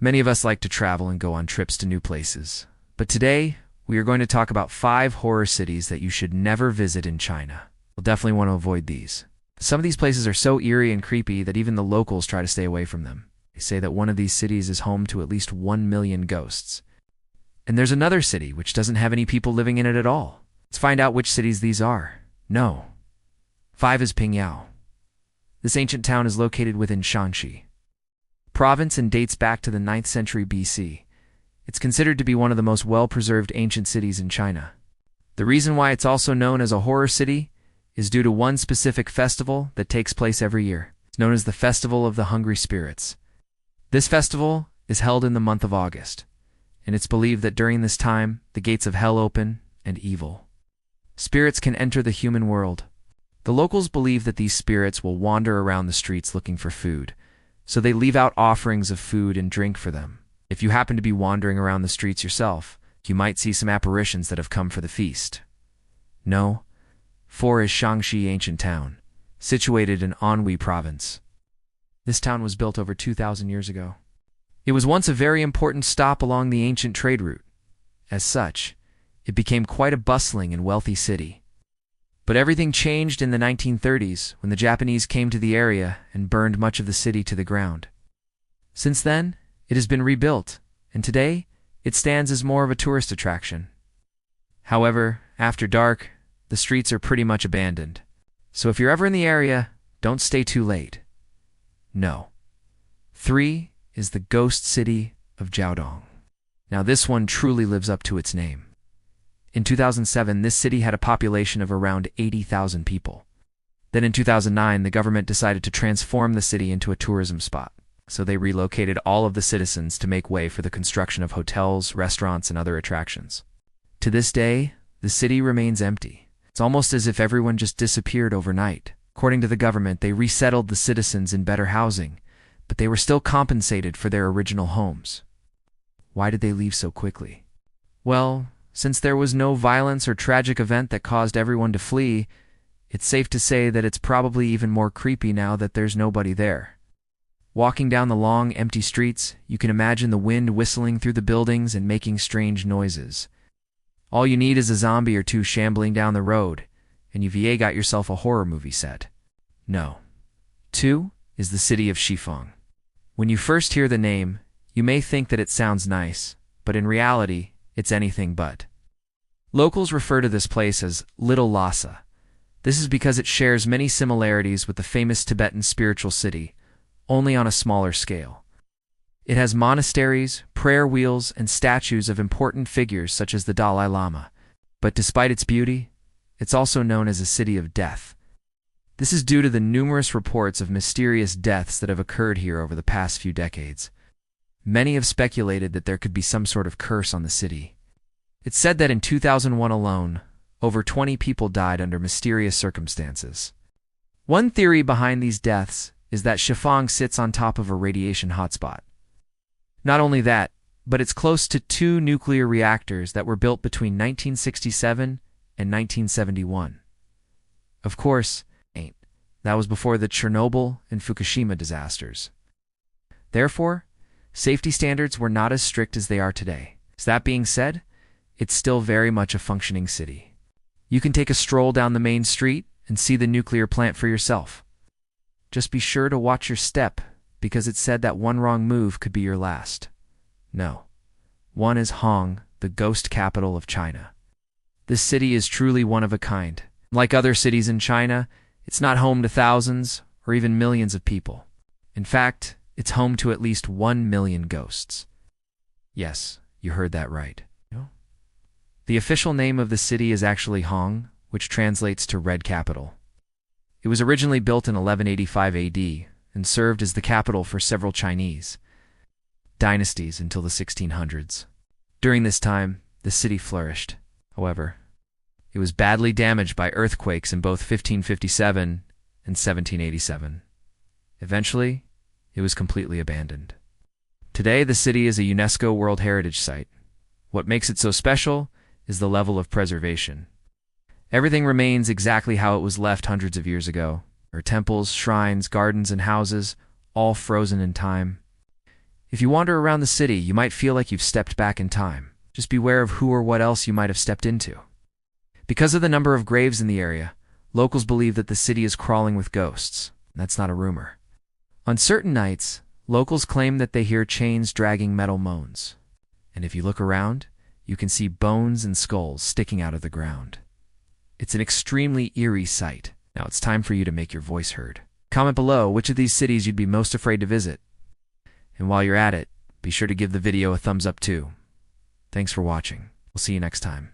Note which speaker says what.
Speaker 1: Many of us like to travel and go on trips to new places. But today, we are going to talk about 5 horror cities that you should never visit in China. You'll definitely want to avoid these. Some of these places are so eerie and creepy that even the locals try to stay away from them. They say that one of these cities is home to at least 1 million ghosts. And there's another city which doesn't have any people living in it at all. Let's find out which cities these are. No. 5 is Pingyao. This ancient town is located within Shanxi province and dates back to the 9th century BC. It's considered to be one of the most well-preserved ancient cities in China. The reason why it's also known as a horror city is due to one specific festival that takes place every year. It's known as the Festival of the Hungry Spirits. This festival is held in the month of August, and it's believed that during this time, the gates of hell open and evil spirits can enter the human world. The locals believe that these spirits will wander around the streets looking for food, so they leave out offerings of food and drink for them. If you happen to be wandering around the streets yourself, you might see some apparitions that have come for the feast. No. 4 is Shangxi Ancient Town, situated in Anhui Province. This town was built over 2,000 years ago. It was once a very important stop along the ancient trade route. As such, it became quite a bustling and wealthy city. But everything changed in the 1930s when the Japanese came to the area and burned much of the city to the ground. Since then, it has been rebuilt, and today, it stands as more of a tourist attraction. However, after dark, the streets are pretty much abandoned. So if you're ever in the area, don't stay too late. No. 3 is the ghost city of Jiaodong. Now this one truly lives up to its name. In 2007, this city had a population of around 80,000 people. Then in 2009, the government decided to transform the city into a tourism spot. So they relocated all of the citizens to make way for the construction of hotels, restaurants, and other attractions. To this day, the city remains empty. It's almost as if everyone just disappeared overnight. According to the government, they resettled the citizens in better housing, but they were still compensated for their original homes. Why did they leave so quickly? Well, since there was no violence or tragic event that caused everyone to flee, it's safe to say that it's probably even more creepy now that there's nobody there. Walking down the long, empty streets, you can imagine the wind whistling through the buildings and making strange noises. All you need is a zombie or two shambling down the road, and you've got yourself a horror movie set. No. 2 is the city of Shifeng. When you first hear the name, you may think that it sounds nice, but in reality, it's anything but. Locals refer to this place as Little Lhasa. This is because it shares many similarities with the famous Tibetan spiritual city, only on a smaller scale. It has monasteries, prayer wheels, and statues of important figures such as the Dalai Lama. But despite its beauty, it's also known as a city of death. This is due to the numerous reports of mysterious deaths that have occurred here over the past few decades. Many have speculated that there could be some sort of curse on the city. It's said that in 2001 alone, over 20 people died under mysterious circumstances. One theory behind these deaths is that Shifeng sits on top of a radiation hotspot. Not only that, but it's close to 2 nuclear reactors that were built between 1967 and 1971. Of course, that was before the Chernobyl and Fukushima disasters. Therefore, safety standards were not as strict as they are today. That being said, it's still very much a functioning city. You can take a stroll down the main street and see the nuclear plant for yourself. Just be sure to watch your step, because it's said that one wrong move could be your last. No. 1 is Hong, the ghost capital of China. This city is truly one of a kind. Like other cities in China, it's not home to thousands or even millions of people. In fact, it's home to at least 1 million ghosts. Yes, you heard that right. The official name of the city is actually Hong, which translates to Red Capital. It was originally built in 1185 AD and served as the capital for several Chinese dynasties until the 1600s. During this time, the city flourished. However, it was badly damaged by earthquakes in both 1557 and 1787. Eventually, it was completely abandoned. Today, the city is a UNESCO World Heritage Site. What makes it so special is the level of preservation. Everything remains exactly how it was left hundreds of years ago. There are temples, shrines, gardens, and houses, all frozen in time. If you wander around the city, you might feel like you've stepped back in time. Just beware of who or what else you might have stepped into. Because of the number of graves in the area, locals believe that the city is crawling with ghosts. That's not a rumor. On certain nights, locals claim that they hear chains dragging metal moans. And if you look around, you can see bones and skulls sticking out of the ground. It's an extremely eerie sight. Now it's time for you to make your voice heard. Comment below which of these cities you'd be most afraid to visit. And while you're at it, be sure to give the video a thumbs up too. Thanks for watching. We'll see you next time.